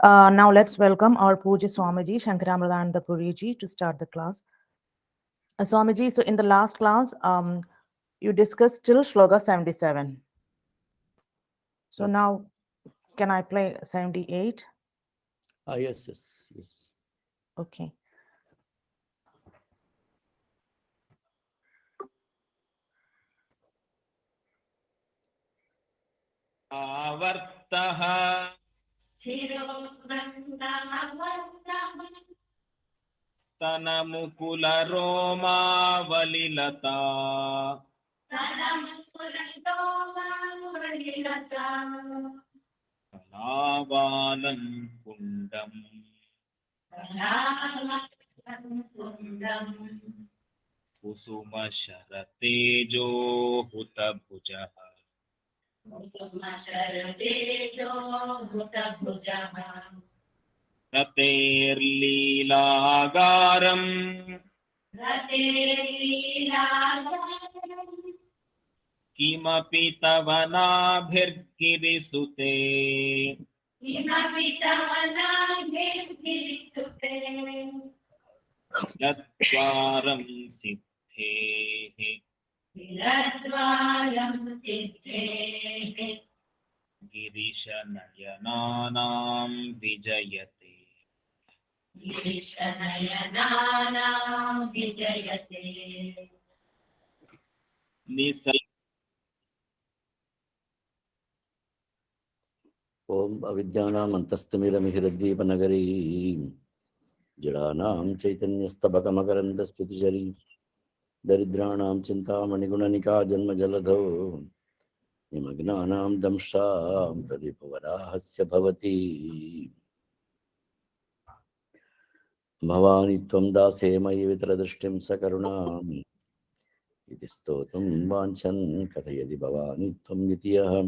Now let's welcome our Pujya Swamiji, Sankaramrithanandapuriji, to start the class. Swamiji, so in the last class, you discussed till Shloka 77. So now, can I play 78? Yes. Okay. आवर्तः स्तनमुकुलरोमावलिलता कलावालं कुण्डम् कुसुमशरतेजो हुतभुजः रतेर्लीलागारम् किमपि तव नाभिर्गिरिसुते चत्वारं सिद्धेः गिरिशनयनानां विजयते Om Avidyanam Antastamiramihiraddhipanagari Jadanam Chaitanyastabakamakaraندستुतिजरी Daridranam Chintamanigunanika Janma Jaladho Nimagnanam Damsham Pradipavadahasya Bhavati Bhavani Tvam Dase Mayi Vitradrishtim Sakarunam Iti Stotum Vanchan Kathayadi Bhavani Tvam Nitiyaham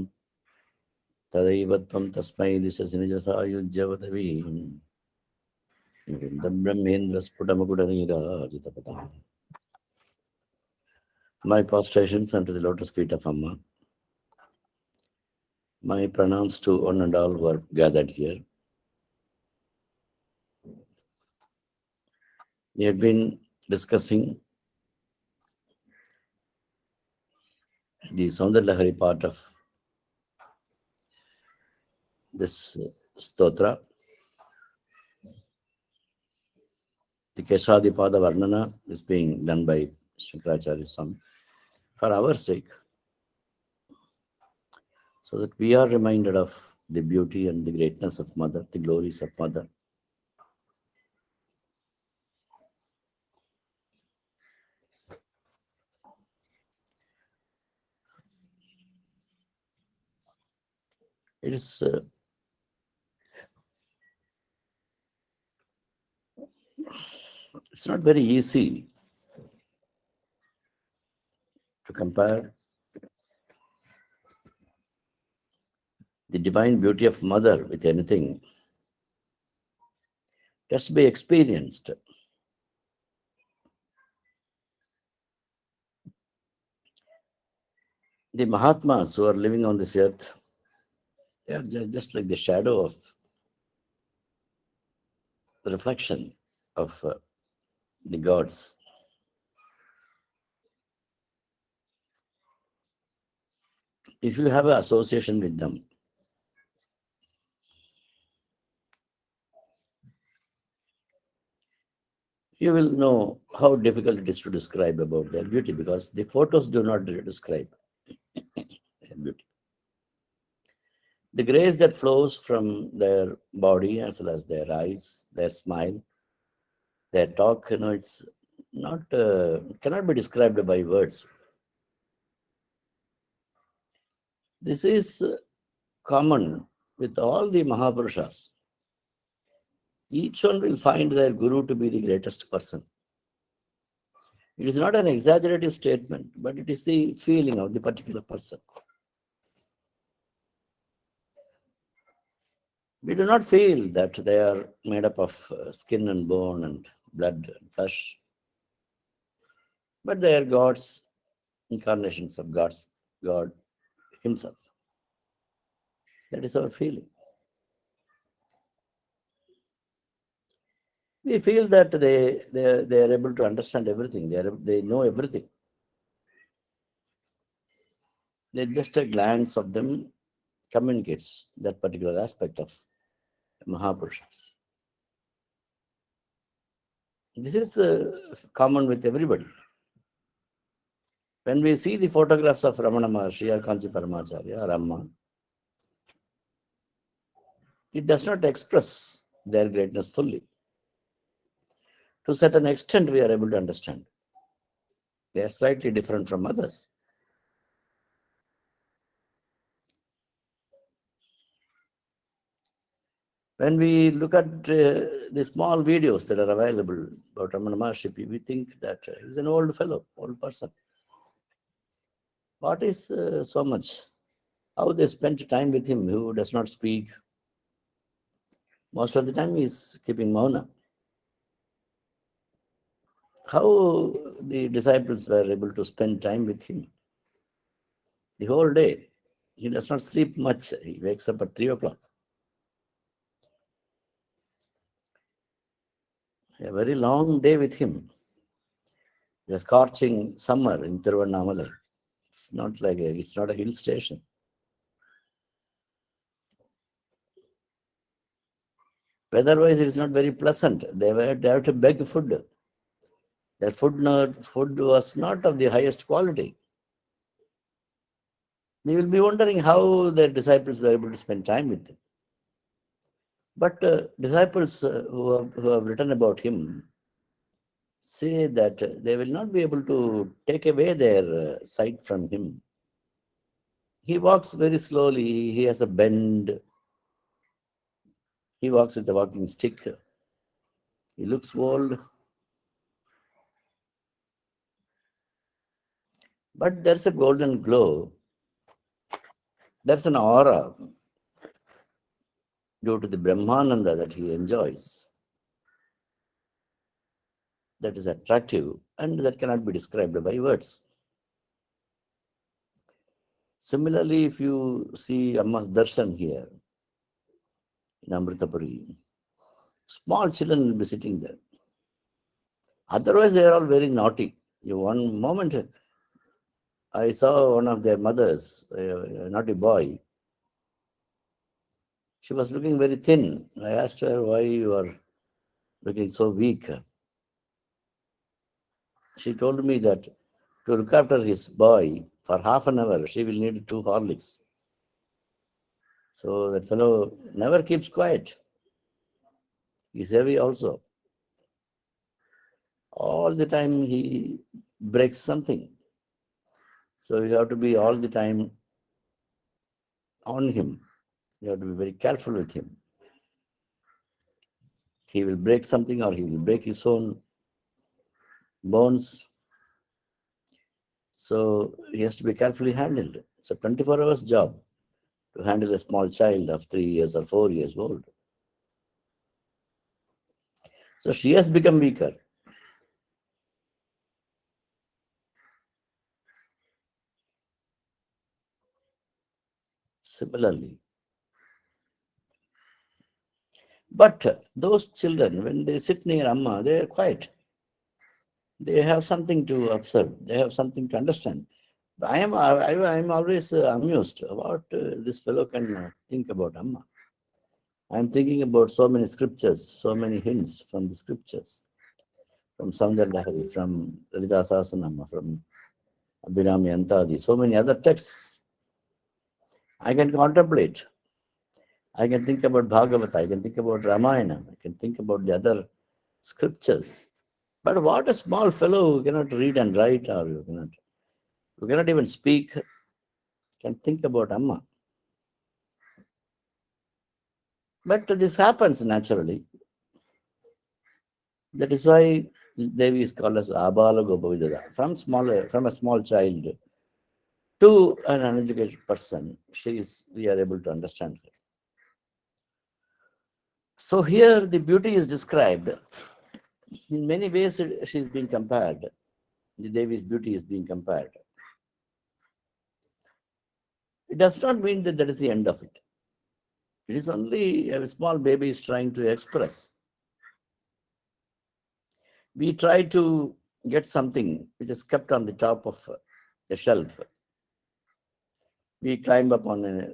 Tadaivatvam Tasmai Disasinijasayujyavadavim Brahmendra Sputamakudanira Jitapata. My prostrations unto the lotus feet of Amma. My pranams to one and all who are gathered here. We had been discussing the Saundarlahari part of this stotra. The Keshadipada Varnana is being done by Shankaracharya Swami for our sake, so that we are reminded of the beauty and the greatness of Mother, the glories of Mother. It's not very easy to compare the divine beauty of Mother with anything. It has to be experienced. The Mahatmas who are living on this earth, they are just like the shadow of the reflection of the gods. If you have an association with them, you will know how difficult it is to describe about their beauty, because the photos do not describe their beauty. The grace that flows from their body as well as their eyes, their smile, their talk, it's not cannot be described by words. This is common with all the Mahapurushas. Each one will find their guru to be the greatest person. It is not an exaggerative statement, but it is the feeling of the particular person. We do not feel that they are made up of skin and bone and blood and flesh, but they are gods, incarnations of God Himself. That is our feeling. We feel that they are able to understand everything. They know everything. Just a glance of them communicates that particular aspect of Mahapurushas. This is common with everybody. When we see the photographs of Ramana Maharshi or Kanchi Paramacharya or Amma, it does not express their greatness fully. To a certain extent, we are able to understand. They are slightly different from others. When we look at the small videos that are available about Ramana Maharshi, we think that he's an old fellow, old person. What is so much? How they spent time with him, who does not speak. Most of the time, he's keeping mauna. How the disciples were able to spend time with him the whole day. He does not sleep much. He wakes up at 3 o'clock. A very long day with him. The scorching summer in Tiruvannamalai. It's not a hill station. Weather-wise, it is not very pleasant. They have to beg food. Their food was not of the highest quality. They will be wondering how their disciples were able to spend time with them. But disciples who have written about him say that they will not be able to take away their sight from him. He walks very slowly. He has a bend. He walks with a walking stick. He looks old. But there's a golden glow. There's an aura due to the Brahmananda that he enjoys. That is attractive and that cannot be described by words. Similarly, if you see Amma's darshan here in Amritapuri, small children will be sitting there. Otherwise, they are all very naughty. One moment, I saw one of their mothers, a naughty boy. She was looking very thin. I asked her, why you are looking so weak? She told me that to look after his boy for half an hour, she will need 2 Horlicks. So that fellow never keeps quiet. He's heavy also. All the time he breaks something. So you have to be all the time on him. You have to be very careful with him. He will break something or he will break his own bones. So he has to be carefully handled. It's a 24 hours job to handle a small child of 3 years or 4 years old. So she has become weaker. Similarly. But those children, when they sit near Amma, they are quiet. They have something to observe. They have something to understand. I am always amused about this fellow can think about Amma. I am thinking about so many scriptures, so many hints from the scriptures, from Saundarya, from Lalita Sahasranama, from Abhinami Antadi, so many other texts. I can contemplate. I can think about Bhagavata, I can think about Ramayana, I can think about the other scriptures. But what a small fellow who cannot read and write, or who cannot even speak, can think about Amma. But this happens naturally. That is why Devi is called as Abala Gopavidada. From a small child to an uneducated person, we are able to understand her. So here the beauty is described. In many ways, she is being compared. The Devi's beauty is being compared. It does not mean that that is the end of it. It is only a small baby is trying to express. We try to get something which is kept on the top of the shelf. We climb up on a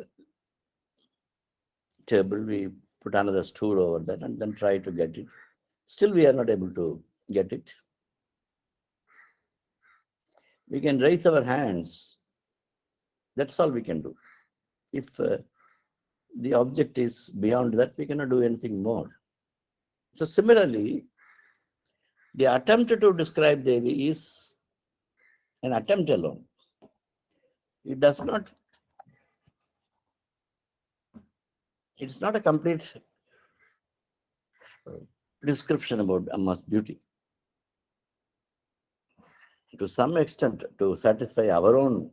table, we put another stool over that and then try to get it. Still, we are not able to get it. We can raise our hands. That's all we can do. If the object is beyond that, we cannot do anything more. So similarly, the attempt to describe Devi is an attempt alone. It does not, it's not a complete description about Amma's beauty. To some extent, to satisfy our own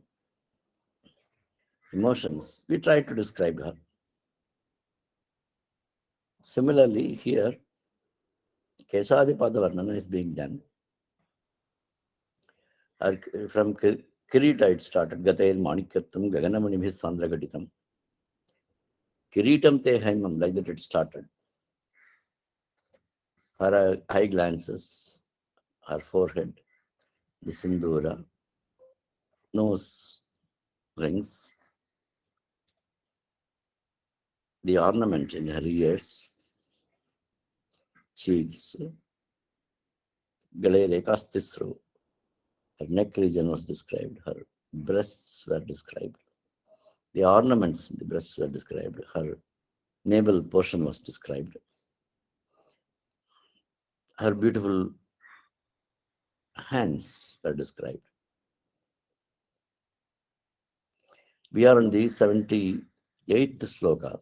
emotions, we try to describe her. Similarly, here, Keshadipada Varnana is being done. From Kirita it started. Gatair Manikyatam Gaganamanibhis Sandragaditam. Kiritam Te Haimam, like that it started. Her eye glances, her forehead, the Sindura, nose rings, the ornament in her ears, cheeks, Galere Kastisro. Her neck region was described, her breasts were described, the ornaments in the breasts were described, her navel portion was described, her beautiful hands were described. We are in the 78th sloka.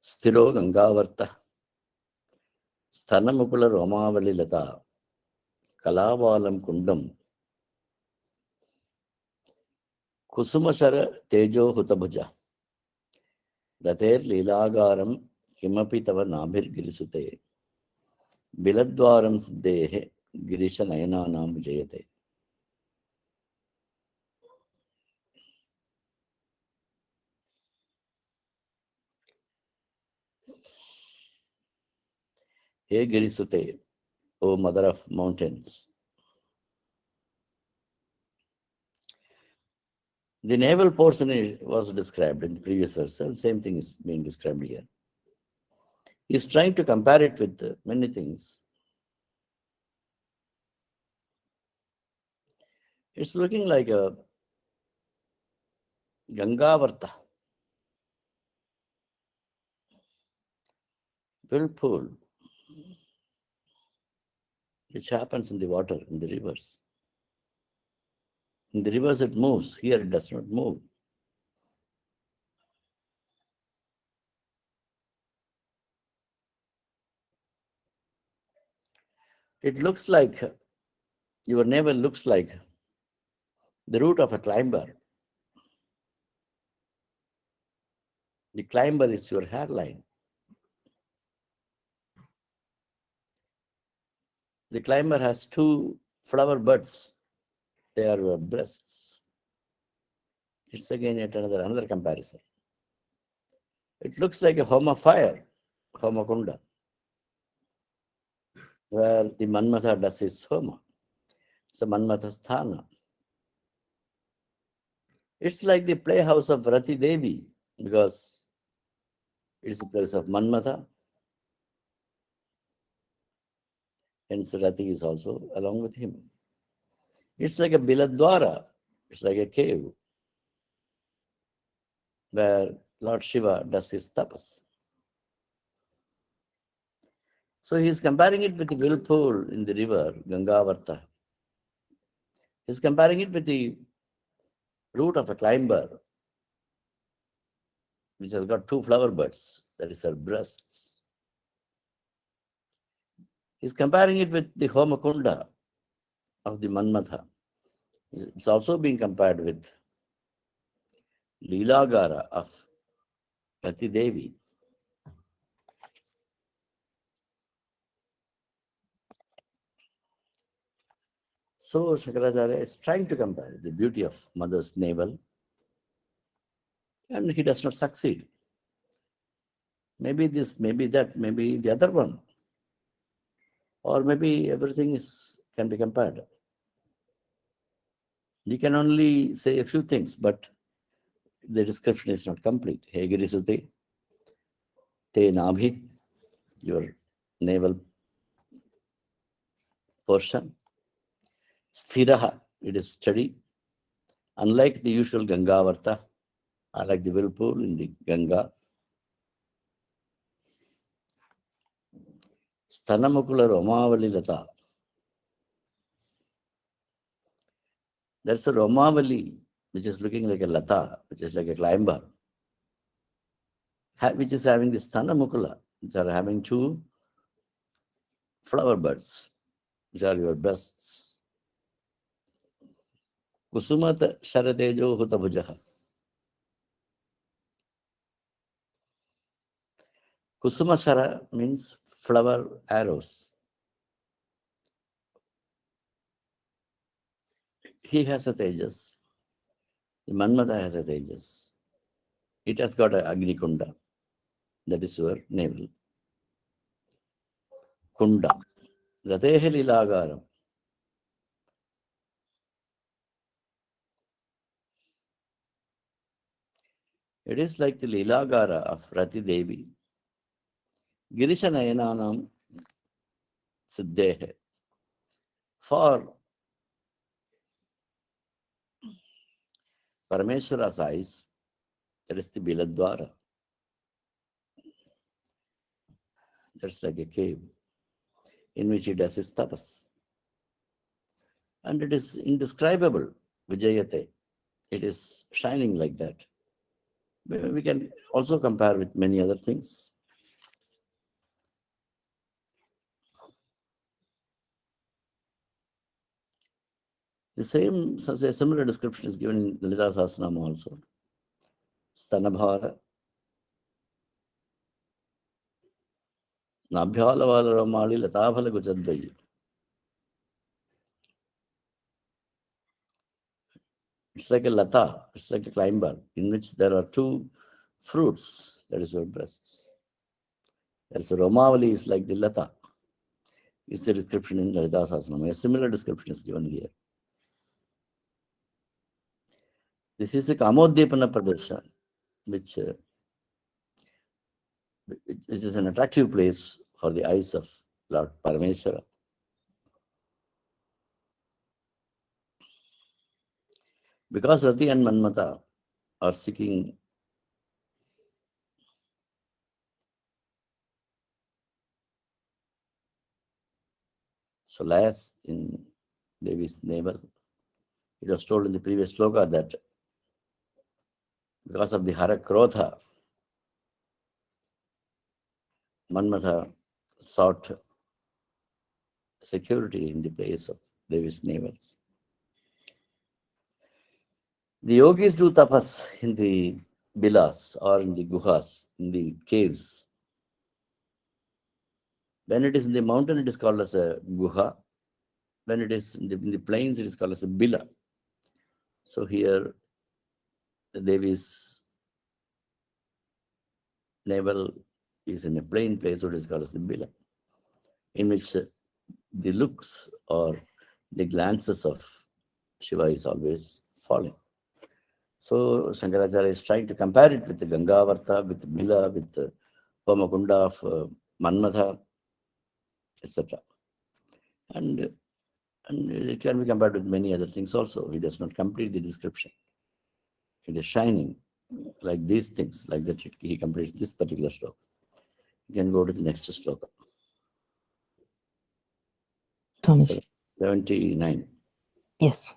Sthiro Gangavarta Sthanamukula Romavalilata Kalavalam Kundam Kusumasara Tejo Hutabhuja Dater Lilagaram Kimapi Tava Nabhir Girisute Biladwaram Siddhehe Girisha Nayananam Jayate. He Girisute, O mother of mountains. The naval portion was described in the previous verse, and same thing is being described here. He is trying to compare it with many things. It's looking like a Gangavarta, whirlpool, which happens in the water, in the rivers. In the rivers it moves, here it does not move. It looks like, your navel looks like the root of a climber. The climber is your hairline. The climber has two flower buds. They are your breasts. It's again yet another comparison. It looks like a home of fire, Homa Kunda, where the Manmatha does his Homa. So Manmatha Sthana. It's like the playhouse of Rati Devi, because it's the place of Manmatha. Hence Rati is also along with him. It's like a Biladwara. It's like a cave where Lord Shiva does his tapas. So he is comparing it with the whirlpool in the river, Gangavarta. He is comparing it with the root of a climber, which has got two flower buds, that is her breasts. He is comparing it with the Homakunda of the Manmatha. It's also being compared with Leelagara of Rati Devi. So Shankaracharya is trying to compare the beauty of mother's navel, and he does not succeed. Maybe this, maybe that, maybe the other one. or maybe everything can be compared. You can only say a few things, but the description is not complete. He Girisute, Te Nabhi, your navel portion. Sthiraha, it is steady. Unlike the usual Gangavarta, like the whirlpool in the Ganga. Sthanamukula Romavali Lata. There's a Romavali which is looking like a Lata, which is like a climber, which is having the Sthanamukula, which are having two flower buds, which are your breasts. Kusumat Sharatejo Hutabhujaha. Kusuma Shara means flower arrows. He has a Tejas. The Manmata has a Tejas. It has got a Agni Kunda. That is your navel. Kunda. Ratehe Lilagaram. It is like the Lilagara of Rati Devi. Girisha Nayananam Siddhehe. For Parameshwara's eyes, that is the Biladwara. That's like a cave in which he does his tapas. And it is indescribable, Vijayate. It is shining like that. We can also compare with many other things. A similar description is given in Lalita Sahasranama also. Stanabhara, Nabhyala Ramali Lataphala Guchadvayi. It's like a lata, it's like a climber in which there are two fruits, that is your breasts. There's a Romavali is like the lata. It's the description in Lalita Sahasranama. A similar description is given here. This is a Kamodipana Pradesha, which is an attractive place for the eyes of Lord Parameshwara. Because Rati and Manmata are seeking solace in Devi's navel. It was told in the previous sloka that because of the Harakrotha, Manmatha sought security in the place of Devi's navels. The yogis do tapas in the bilas or in the guhas, in the caves. When it is in the mountain, it is called as a guha. When it is in the plains, it is called as a bila. So here, the Devi's navel is in a plain place, so it is called as the bila, in which the looks or the glances of Shiva is always falling. So Shankaracharya is trying to compare it with the Gangavarta, with the bila, with the Homakunda of Manmatha, etc. And it can be compared with many other things also. He does not complete the description. It is shining like these things, like that he completes this particular sloka. You can go to the next sloka. Swamiji. 79. Yes.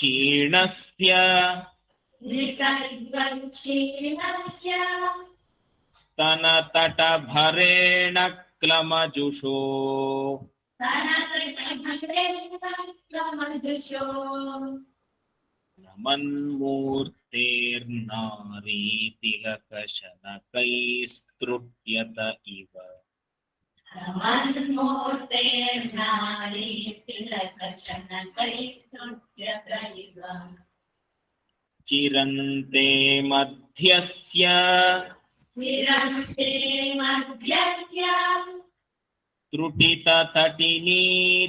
Chirnasya Stanatata Bharena Klamajusho Ramanmurtirnari Tilakashana Kaistrutyata Iva Chirante Madhyasya विरन्ते मध्यस्य त्रुटिततटिनी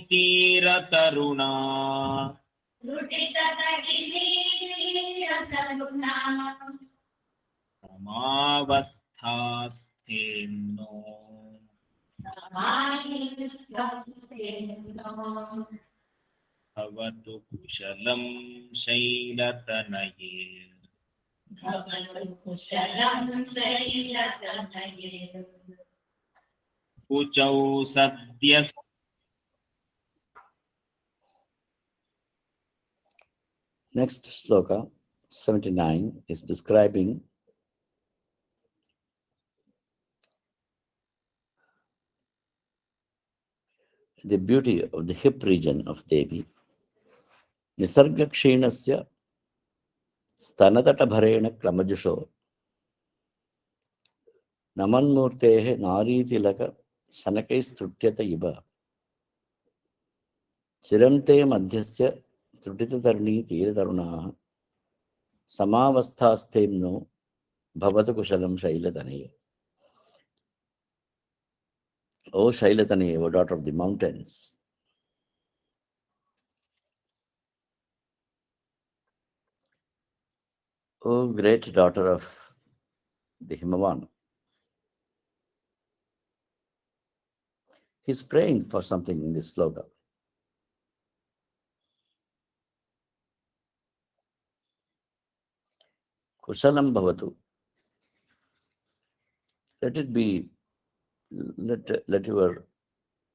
तीरतरुणा त्रुटिततटिनीरतरुणा समावस्थास्थेन्नो समाहितस्तेनो भवतु कुशलं शैलतनये भवतु कुशलं शैलतनये कुचौ सद्य Next sloka, 79, is describing the beauty of the hip region of Devi. Nisarga kshinasya stanatata bharena klamajusho namanmurtehe naritilaka sanakaistrutyata iba chiramte madhyasya trutitatarni tiratarunaha samavasthastemno bhavatu kushalam shailatanaye. O Shailatanaye, O daughter of the mountains, O great daughter of the Himavan. He's praying for something in this sloka. Kushalam bhavatu. Let it be, let your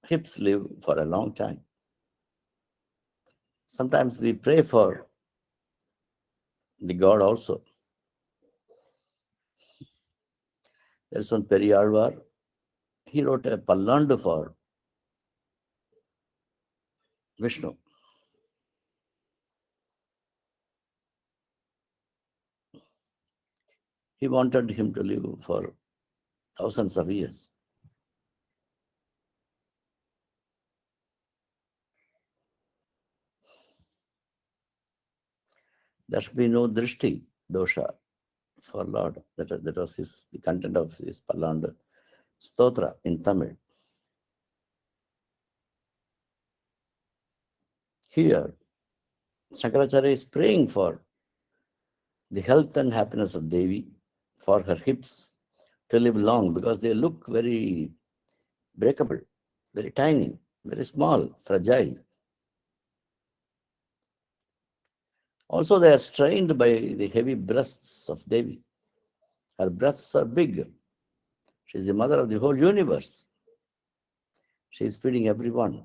hips live for a long time. Sometimes we pray for the God also. There's one Periyarvar. He wrote a pallandu for Vishnu. He wanted him to live for thousands of years. There should be no drishti dosha for Lord. That was the content of his pallandu stotra in Tamil. Here, Shankaracharya is praying for the health and happiness of Devi, for her hips to live long, because they look very breakable, very tiny, very small, fragile. Also, they are strained by the heavy breasts of Devi. Her breasts are big. She is the mother of the whole universe. She is feeding everyone.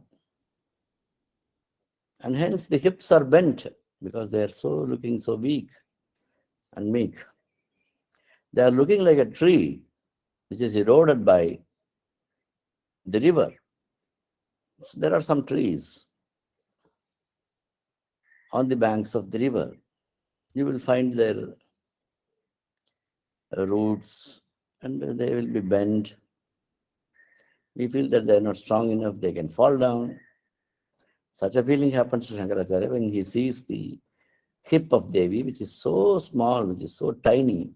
And hence the hips are bent because they are looking so weak and meek. They are looking like a tree which is eroded by the river. So there are some trees on the banks of the river. You will find their roots and they will be bent. We feel that they are not strong enough, they can fall down. Such a feeling happens to Shankaracharya when he sees the hip of Devi, which is so small, which is so tiny,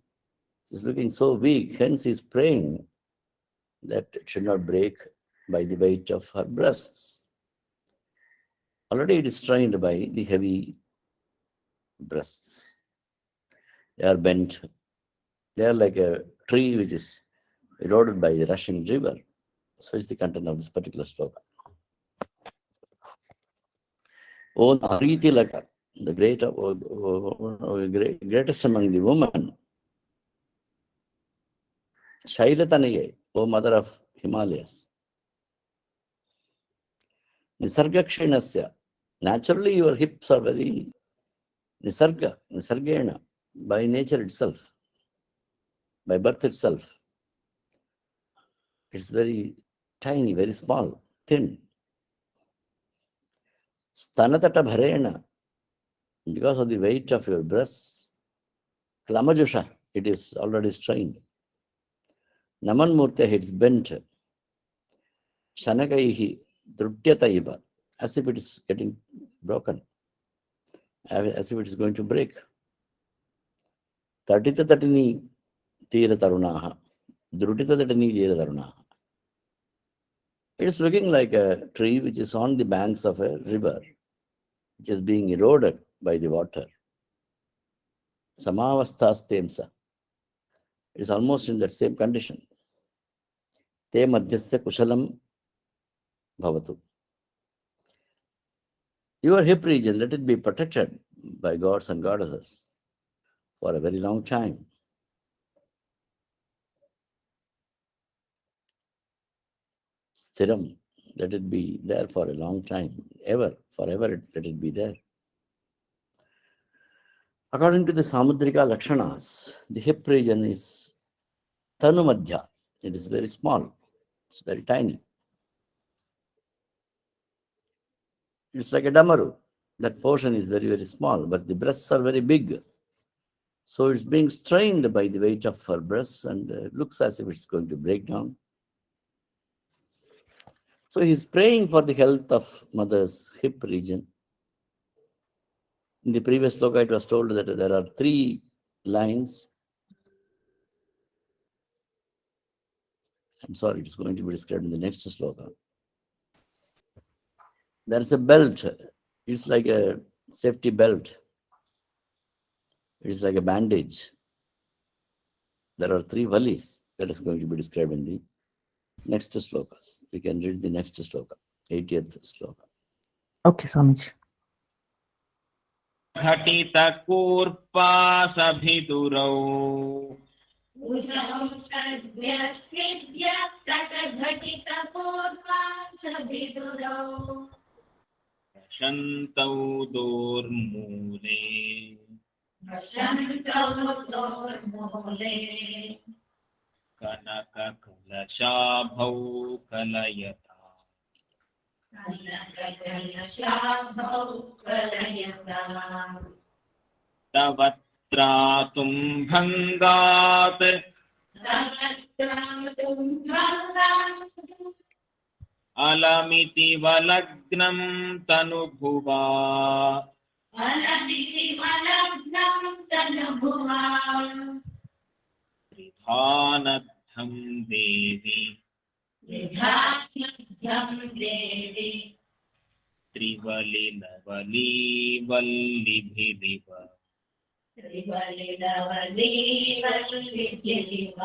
which is looking so weak. Hence he is praying that it should not break by the weight of her breasts. Already it is strained by the heavy breasts. They are bent. They are like a tree which is eroded by the rushing river. So is the content of this particular sloka. O Nariti Laka, the greatest among the women, Shailatanaye, O mother of Himalayas. Nisargakshinasya, naturally your hips are very nisargena, by nature itself, by birth itself. It's very tiny, very small, thin. Stanatata bharena, because of the weight of your breasts, klamajusha, it is already strained. Naman murte, it's bent. Shanakaihi drutyataiva, as if it is getting broken, as if it is going to break. Tatita tatini tira tarunaha, Drutita Datani Taruna. It is looking like a tree which is on the banks of a river, which is being eroded by the water. Samavasthastemsa. It is almost in that same condition. Te madhyasya kushalam bhavatu. Your hip region, let it be protected by gods and goddesses for a very long time. Sthiram, let it be there for a long time. Forever, let it be there. According to the Samudrika Lakshanas, the hip region is Tanumadhya. It is very small. It's very tiny. It's like a damaru. That portion is very, very small, but the breasts are very big. So it's being strained by the weight of her breasts and looks as if it's going to break down. So he's praying for the health of mother's hip region. In the previous sloka, it was told that there are 3 lines. I'm sorry, it's going to be described in the next sloka. There's a belt. It's like a safety belt. It's like a bandage. There are 3 valleys that is going to be described in the next slokas. We can read the next sloka, 80th sloka. Okay, Swamiji. घटितकूर्पासभिदुरौ उषौ सद्यस्विद्य तटघटितपूर्वासभिदुरौ शन्तौ दोर्मूले प्रशन्तौ दोर्मूले कनककलशाभौ कलयता कनककलशाभौ कलयताम् तव त्रातुं भङ्गात् तवत्रातुं भङ्गात् अलमिति वलग्नं तनुभुवा अलमिति वलग्नं तनुभुवा त्रिधानद्धं देवी विधानद्धं देवी त्रिवलिलवलीवल्लिभिरिव त्रिवलिलवलीवल्लिभिरिव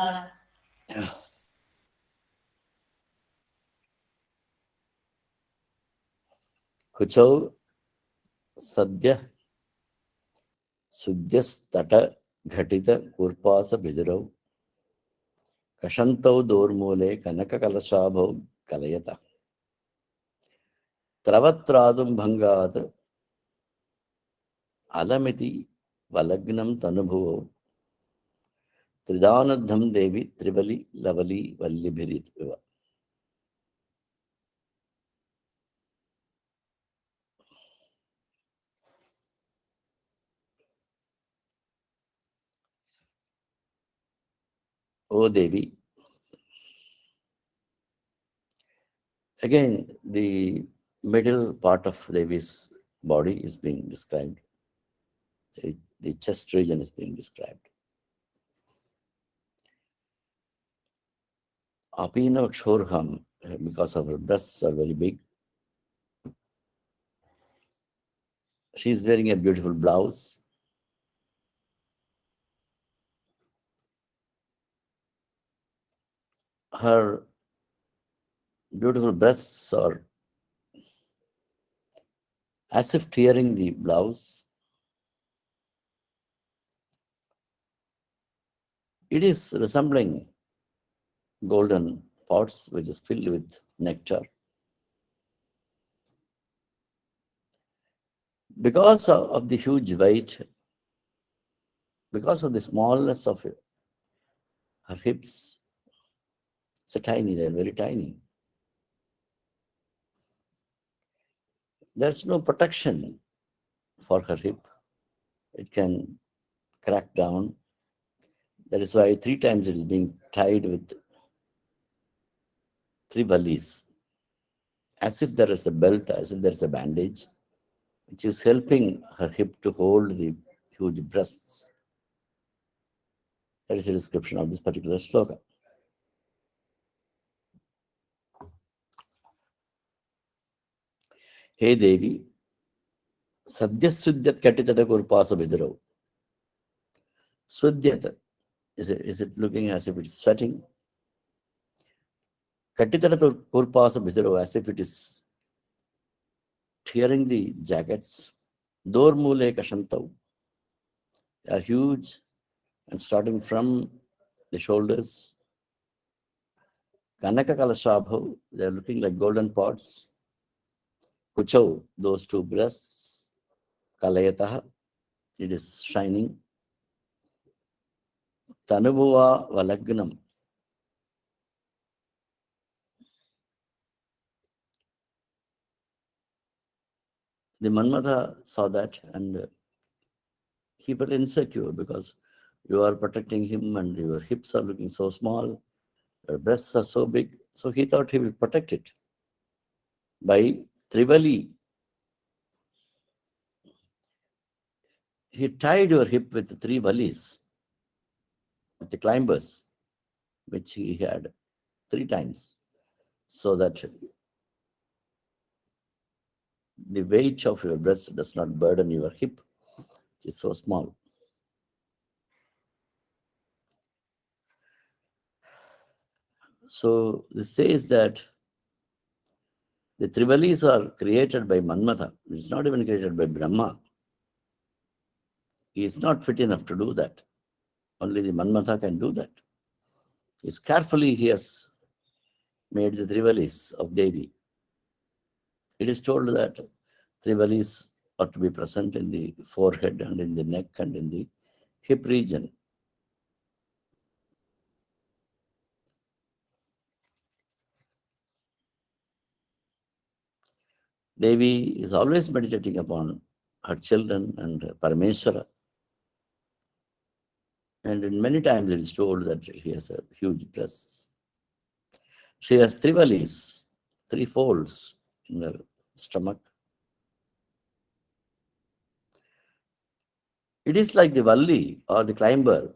Kuchau Sadhya Sudhyastata Ghatita Kurpasa Bidurau Kashantau Dormule Kanaka Kalashabhau Kalayata Travatradum Bhangat Alamiti Valagnam Tanubhuvo Tridanadham Devi Trivali Lavali Vallibhirit Viva. O Devi. Again, the middle part of Devi's body is being described. The chest region is being described. Apina Kshorham, because of her breasts are very big. She is wearing a beautiful blouse. Her beautiful breasts are as if tearing the blouse. It is resembling golden pots which is filled with nectar. Because of the huge weight, because of the smallness of her hips, so tiny, they're very tiny. There's no protection for her hip. It can crack down. That is why 3 times it is being tied with 3 valleys, as if there is a belt, as if there is a bandage, which is helping her hip to hold the huge breasts. That is a description of this particular sloka. Hey Devi, Sadyasudyat Katitata Kurpasa Vidaro. Sudyata. Is it looking as if it's sweating? Katitata Kurpasa Vidaro, as if it is tearing the jackets. Dormule Kashantav. They are huge and starting from the shoulders. Kanaka Kalashabhav, they are looking like golden pots. Kuchau, those two breasts. Kalayataha, it is shining. Tanubuva Valagnam. The Manmatha saw that and he felt insecure because you are protecting him and your hips are looking so small, your breasts are so big. So he thought he will protect it by Trivali. He tied your hip with 3 valis, with the climbers, which he had 3 times, so that the weight of your breast does not burden your hip, which is so small. So this says that the Trivalis are created by Manmatha. It's not even created by Brahma. He is not fit enough to do that. Only the Manmatha can do that. Carefully he has made the Trivalis of Devi. It is told that Trivalis are to be present in the forehead and in the neck and in the hip region. Devi is always meditating upon her children and Parameshwara. And in many times it is told that he has a huge breasts. She has 3 valleys, 3 folds in her stomach. It is like the valli or the climber.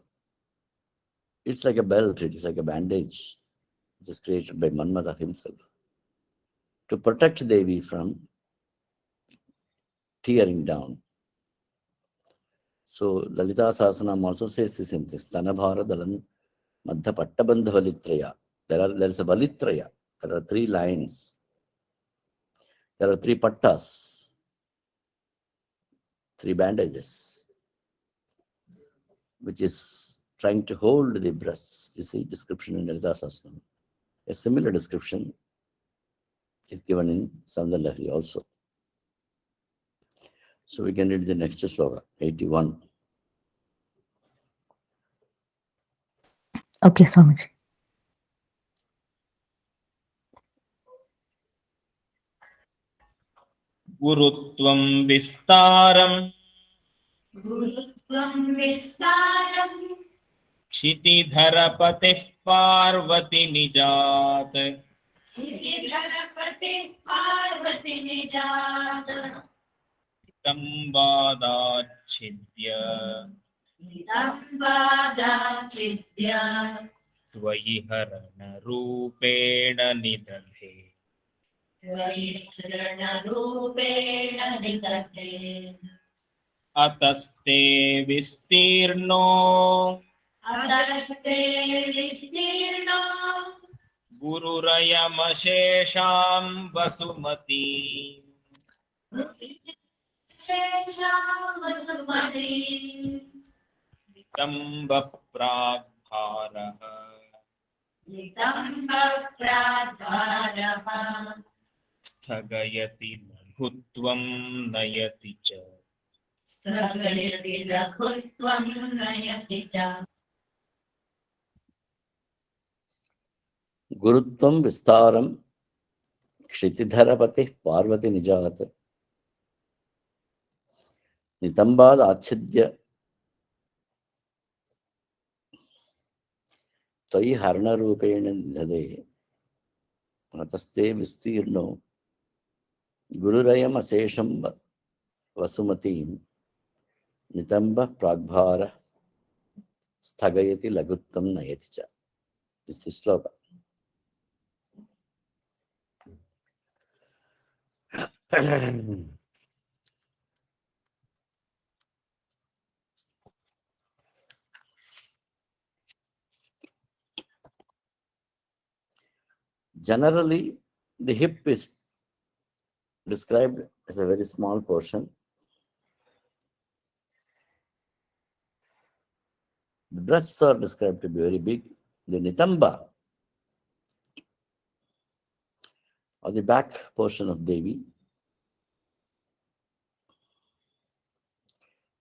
It's like a belt, it is like a bandage, which is created by Manmatha himself to protect Devi from tearing down. So Lalita Sasanam also says the same thing. Stanabhara Dalan Madhya Pattabandha Valitraya. There is a Valitraya. There are 3 lines. There are 3 pattas, 3 bandages, which is trying to hold the breasts. You see description in Lalita Sasanam. A similar description is given in Sandalahari also. So we can read the next sloka, 81. Okay, Swamiji. गुरुत्वं विस्तारं गुरुत्वं विस्तारं क्षितिधरपतिः पार्वती निजात् गिरिधरपति पार्वती निजात कंबादाच्छिद्य नितम्बादाचिद्य त्वयि हरणरूपेण निदधे त्वयिरणरूपेण निदते अतस्ते विस्तीर्णो अतस्ते विस्तीर्णो गुरुरयमशेषां वसुमती शेषामसुमती नितम्बप्राग्भारः नितम्बप्राद्वारः स्थगयति लघुत्वं नयति च स्थगयति लघुत्वं नयति च Gurutvam Vistaram Kshitidharapati Parvati Nijat Nitambad Achidya Toyi Harna Rupena Nidhade Ataste Vistirno Gururayam Asesham Vasumatim Nitamba Pragbhara Sthagayati Laguttam Nayaticha. This is sloka. Generally, the hip is described as a very small portion. The breasts are described to be very big. The nitamba, or the back portion of Devi,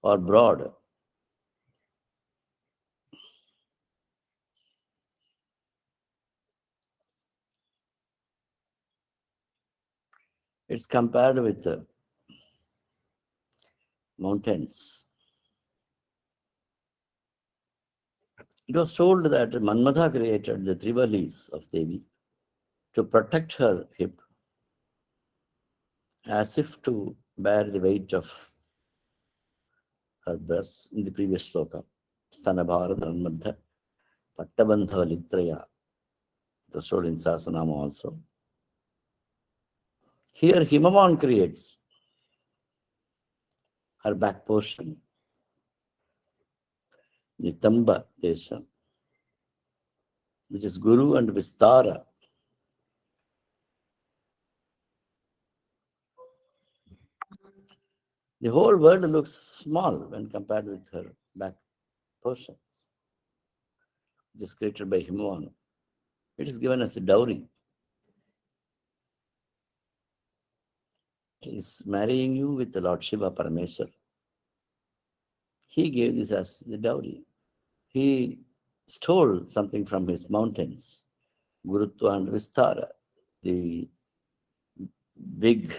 or broad. It's compared with mountains. It was told that Manmatha created the Trivalis of Devi to protect her hip, as if to bear the weight of her breasts in the previous sloka. Stanabhara Dhanmadha Pattabandha Litraya. It was told in Sasanama also. Here Himavan creates her back portion, Nitamba Desha, which is Guru and Vistara. The whole world looks small when compared with her back portions, which is created by Himavan. It is given as a dowry. He is marrying you with the Lord Shiva Parameswar. He gave this as the dowry. He stole something from his mountains, Gurutva and Vistara, the big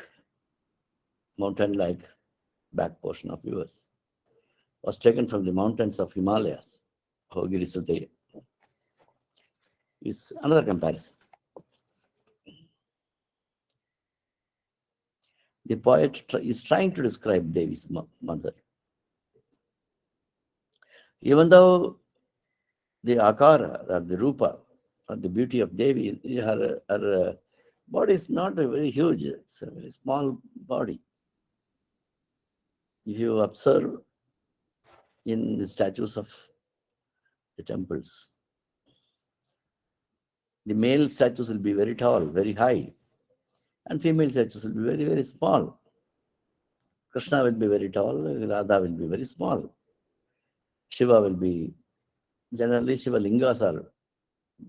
mountain-like back portion of yours, was taken from the mountains of Himalayas. Hogiri Sute is another comparison. The poet is trying to describe Devi's mother. Even though the akara, or the rupa, or the beauty of Devi, her body is not very huge. It's a very small body. If you observe in the statues of the temples, the male statues will be very tall, very high, and female statues will be very, very small. Krishna will be very tall, Radha will be very small. Shiva will be, generally Shiva lingas are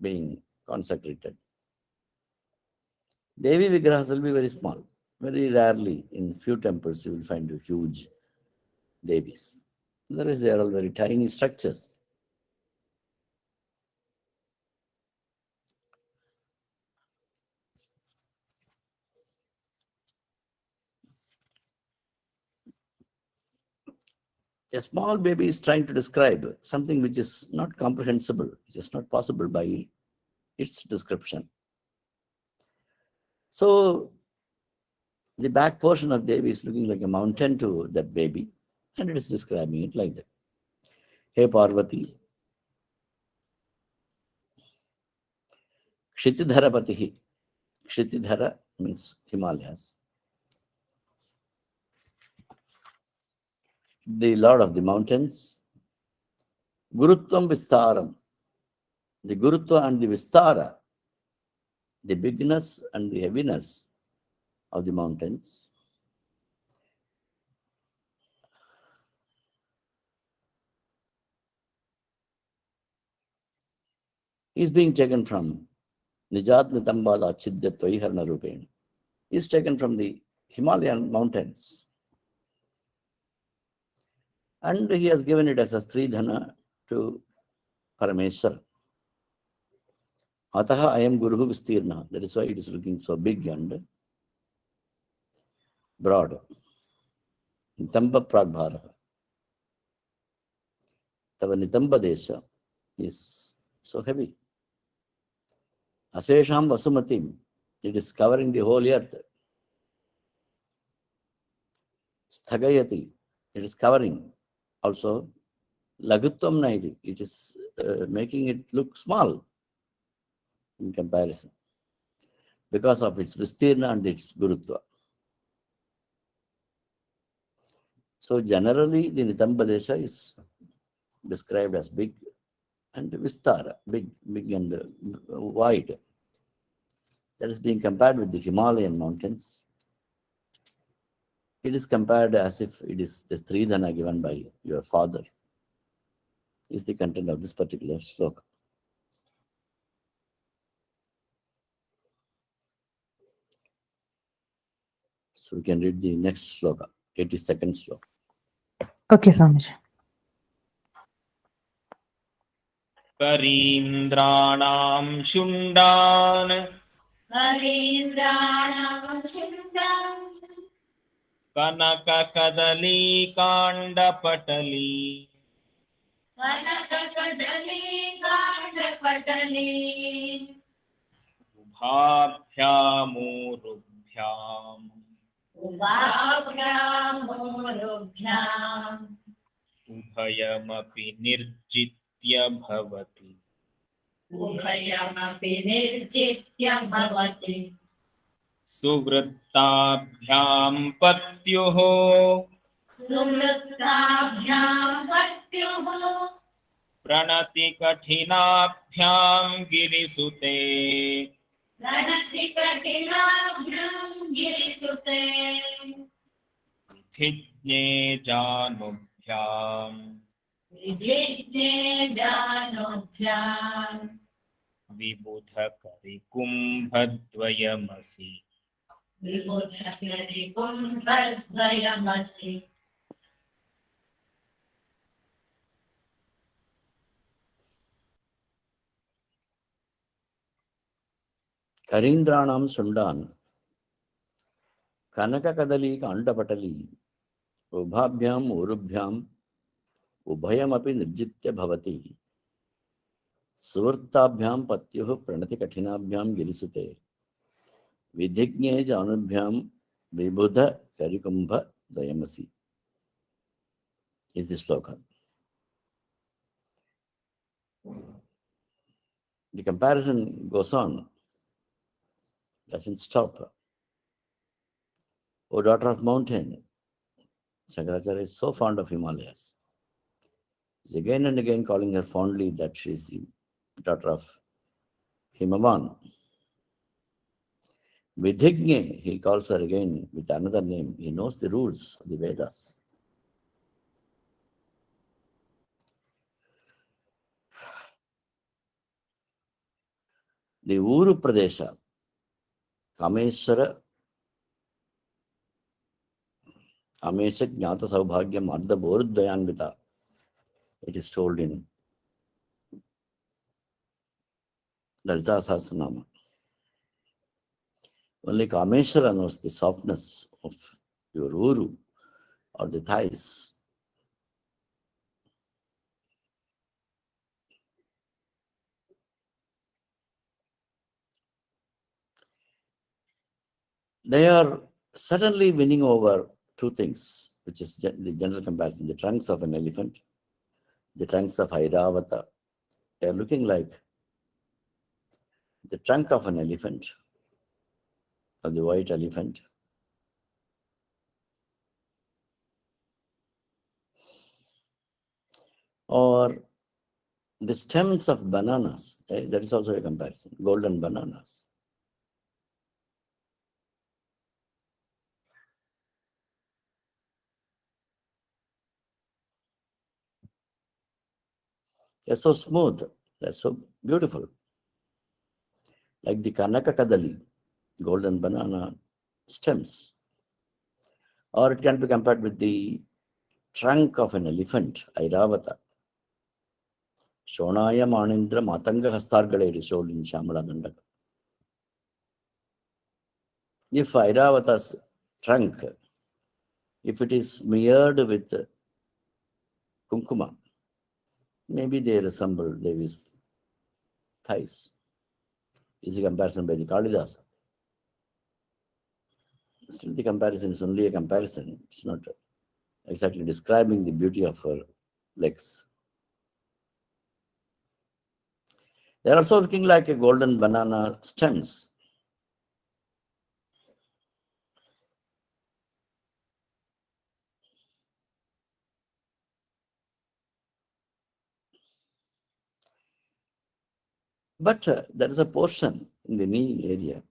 being consecrated. Devi Vigrahas will be very small. Very rarely in few temples you will find huge Devis. Otherwise they are all very tiny structures. A small baby is trying to describe something which is not comprehensible, which is not possible by its description. So the back portion of Devi is looking like a mountain to that baby, and it is describing it like that. Hey Parvati, Kshitidhara Patihi. Kshitidhara means Himalayas. The Lord of the mountains. Gurutvam Vistaram. The Gurutva and the Vistara, the bigness and the heaviness of the mountains. Is being taken from Nijat Nitambada Chidyatva Iharna Rupen. Is taken from the Himalayan mountains. And he has given it as a Sridhana to Parameswar. Ataha I am Guru Vistirna. That is why it is looking so big and broad. Nitamba Pragbhara. Tava Nitamba Desha is so heavy. Asesham Vasumatim. It is covering the whole earth. Sthagayati. It is covering. Also, Lagutvam Naidi. It is making it look small in comparison because of its Vistirna and its Gurutva. So generally, the Nitamba Desha is described as big and Vistara, big and wide. That is being compared with the Himalayan mountains. It is compared as if it is the Sridhana given by your father, is the content of this particular sloka. So we can read the next sloka, 82nd sloka. Okay, Swamiji. करीन्द्राणां शुण्डान् हरीन्द्राणां शुण्डं कनककदलीकाण्डपटली कनककदली काण्डपटली उभाभ्यामूरुभ्याम् उभाभ्यामूरुभ्याम् उभयमपि निर्जित्य भवति उभयमपि निर्जित्य भवति सुवृत्ताभ्यां पत्युः सुवृत्ताभ्यां पत्युः प्रणतिकठिनाभ्यां गिरिसुते प्रणतिकठिनाभ्यां गिरिसुते विधिज्ञे जानुभ्याम् विधिज्ञे जानुभ्याम् विबुधकरिकुम्भद्वयमसि विबुधकरिकुम्भद्वयमसि Karindranam Sundan, Kanakakadali Kandapatali, Ubhabhyam Urubhyam, Ubhayamapi Nirjitya Bhavati, Suvrtabhyam Patyuh Pranati Katinabhyam Girisute, Vidhigne Janubhyam Vibudha Karikumbha Dayamasi. Is the sloka. The comparison goes on, doesn't stop. O daughter of mountain, Shankaracharya is so fond of Himalayas. He's again and again calling her fondly that she is the daughter of Himavan. Vidhigne, he calls her again with another name. He knows the rules of the Vedas. The Uru Pradesha, Kameshwara, Amesha Jnata Saubhagyam Ardha Boruddhayanvita. It is told in Lalita Sahasranama. Only Kameshwara knows the softness of your Uru or the thighs. They are certainly winning over two things, which is the general comparison: the trunks of an elephant, the trunks of Airavata. They are looking like the trunk of an elephant, or the white elephant, or the stems of bananas. That is also a comparison. Golden bananas. They're so smooth. They're so beautiful. Like the Kanaka Kadali, golden banana stems. Or it can be compared with the trunk of an elephant, Airavata. Shonaya Manindra Matanga Hastargale, it is told in Shamala Dandaka. If Airavata's trunk, if it is smeared with kumkuma, maybe they resemble Devi's thighs. Is a comparison by the Kalidasa. Still, the comparison is only a comparison. It's not exactly describing the beauty of her legs. They are also looking like a golden banana stems. But there is a portion in the knee area.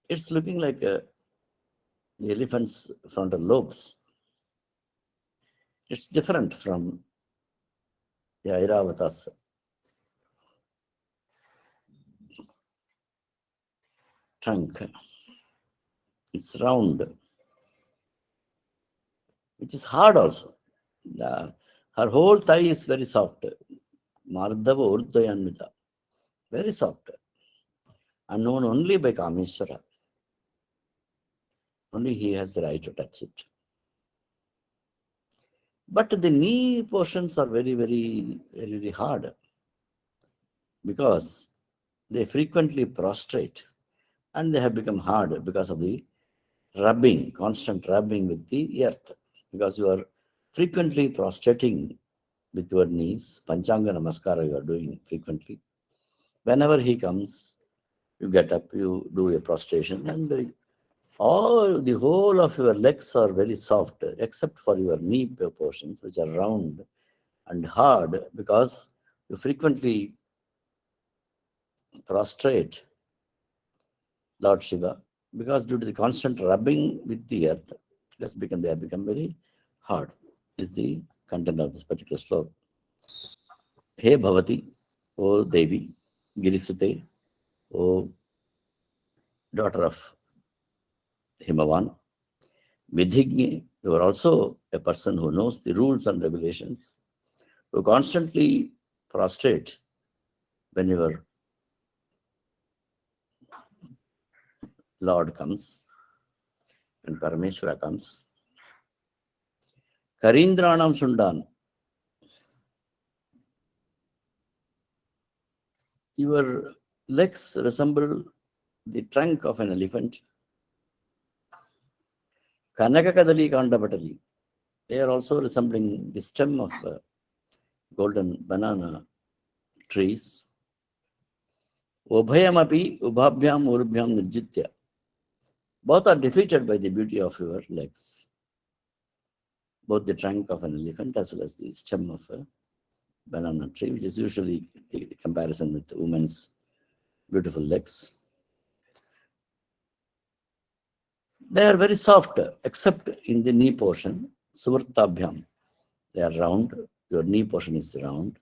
It's looking like the elephant's frontal lobes. It's different from the Airavata's trunk. It's round, which is hard also. Her whole thigh is very soft. Mardava Urdhayanmita. Very soft. And known only by Kameshwara. Only he has the right to touch it. But the knee portions are very, very, very, very hard because they frequently prostrate and they have become hard because of the rubbing, constant rubbing with the earth. Because you are frequently prostrating with your knees, Panchanga Namaskara you are doing frequently. Whenever he comes, you get up, you do a prostration, and the whole of your legs are very soft, except for your knee portions, which are round and hard, because you frequently prostrate Lord Shiva, because due to the constant rubbing with the earth, they have become very hard, is the content of this particular sloka. He Bhavati, O Devi, Girisute, O daughter of Himavan, Vidhigne, you are also a person who knows the rules and regulations, who constantly prostrate when your Lord comes, when Parameshwara comes. Karindranam Sundan, your legs resemble the trunk of an elephant. Kanakakadali Kandabatali, they are also resembling the stem of golden banana trees. Ubhayamapi Ubhabhyam Urubhyam Nijitya. Both are defeated by the beauty of your legs. Both the trunk of an elephant as well as the stem of a banana tree, which is usually the comparison with the woman's beautiful legs. They are very soft, except in the knee portion. Suvartabhyam, they are round. Your knee portion is round.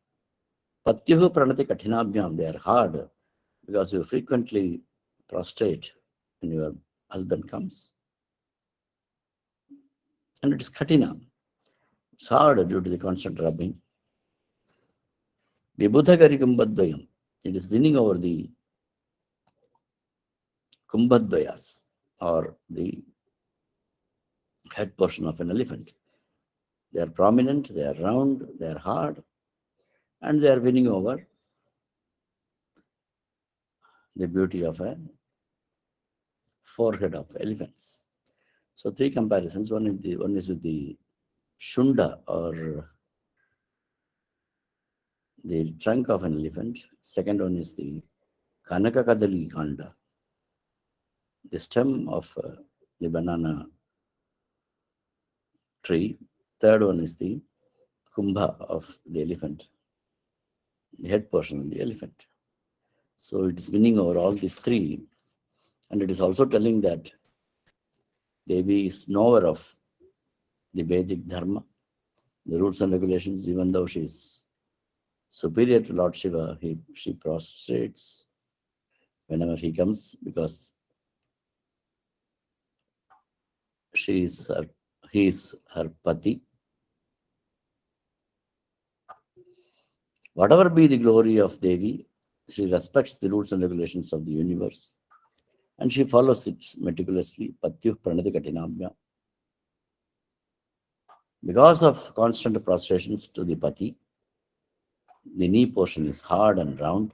Patyuhu pranati kathinabhyam, they are hard because you frequently prostrate when your husband comes. And it is katina. It's hard due to the constant rubbing. Vibhudhagari kumbhadvayam, it is winning over the kumbhadvayas, or the head portion of an elephant. They are prominent, they are round, they are hard, and they are winning over the beauty of a forehead of elephants. So three comparisons. One is with the shunda, or the trunk of an elephant. Second one is the Kanakakadali Kanda, the stem of the banana tree. Third one is the Kumbha of the elephant, the head portion of the elephant. So it is winning over all these three. And it is also telling that Devi is knower of the Vedic Dharma, the rules and regulations. Even though she is superior to Lord Shiva, she prostrates whenever he comes, because he is her pati. Whatever be the glory of Devi, she respects the rules and regulations of the universe, and she follows it meticulously. Patyuh pranati katinabhya. Because of constant prostrations to the pati, the knee portion is hard and round.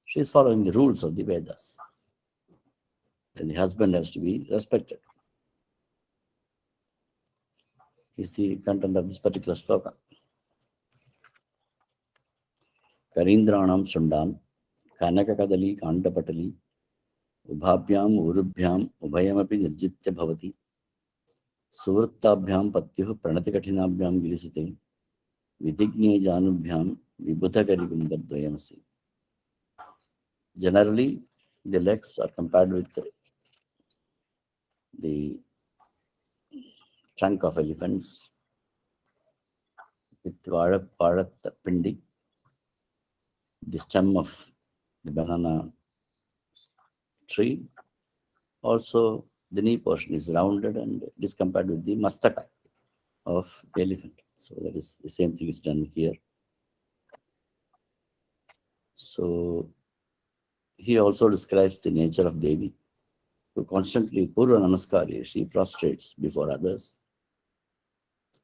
She is following the rules of the Vedas. And the husband has to be respected. Is the content of this particular sloka. Karindranam Sundan, Kanakakadali Kandapatali, उभाभ्याम् ऊरुभ्याम् उभयमपि निर्जित्य भवति सुवृत्ताभ्यां पत्युः प्रणतिकठिनाभ्यां गिरिसुते विधिज्ञे जानुभ्यां विबुधकरिकुम्भद्वयमसि. Generally, the legs are compared with the trunk of elephants, with Varat Pindi, the stem of the banana tree. Also, the knee portion is rounded and it is compared with the mastaka of the elephant. So that is the same thing is done here. So he also describes the nature of Devi, who constantly Purva Namaskari, she prostrates before others.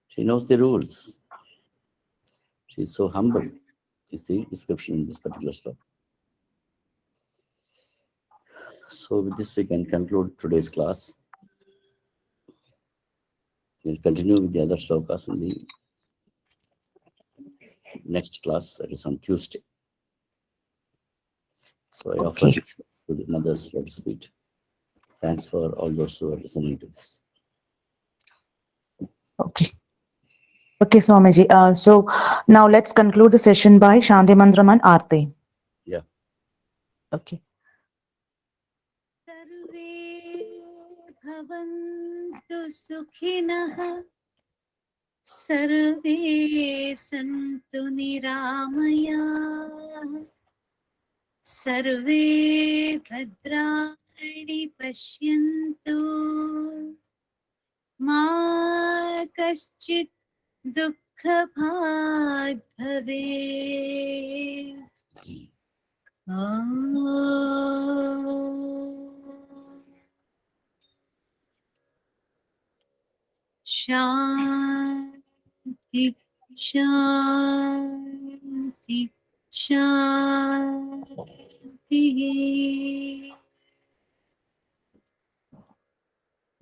She knows the rules. She is so humble, is the description in this particular sloka. So with this we can conclude today's class. We'll continue with the other slokas in the next class, that is on Tuesday. So I offer Okay. this to the mothers, let us meet. Thanks for all those who are listening to this. Okay. Okay, Swamiji. So now let's conclude the session by Shanti Mantram and Aarti. Yeah. Okay. सर्वे भवन्तु सुखिनः सर्वे सन्तु निरामयाः सर्वे भद्राणि पश्यन्तु मा कश्चित् दुःखभाग् भवेत् शान्ति शान्ति शान्तिः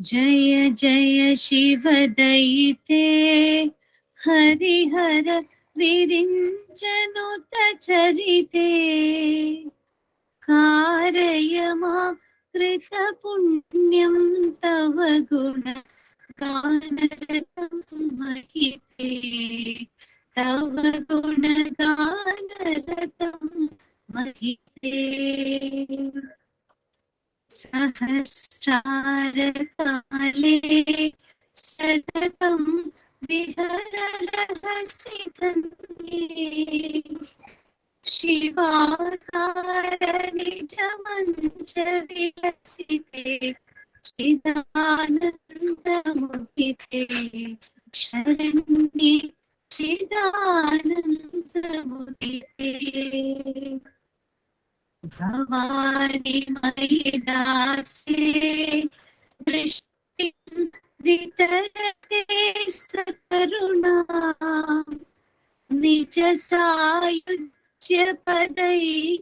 जय जय शिव दयिते हरिहर विरिञ्चनुत चरिते कारय मां कृतपुण्यं तव गुण गानरतं महिते तव गुणगानरतं महिते सहस्रारकाले सततं विहररहसि धन्ये शिवाकार निजमञ्च विलसिते चिदानन्दमुदिते शरण्ये चिदानन्दमुदिते भवानि मयि दासे दृष्टिं वितरते सकरुणा निज सायुज्य पदैकवितरणा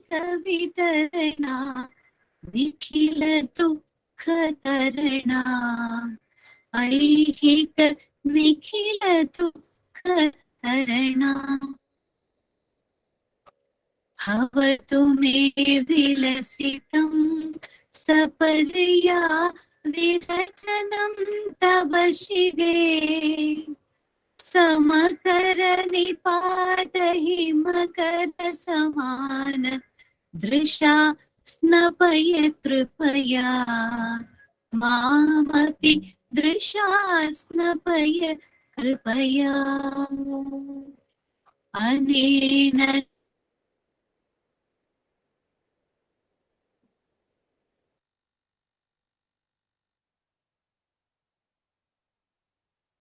निखिल दुःखतरणा ऐहिक निखिल दुःखतरणा भवतु मे विलसितं सपर्या विरचनं तव शिवे समकर निपातहि मकर समान दृशा स्नपय कृपया मामपि दृशा स्नपय कृपया अनेन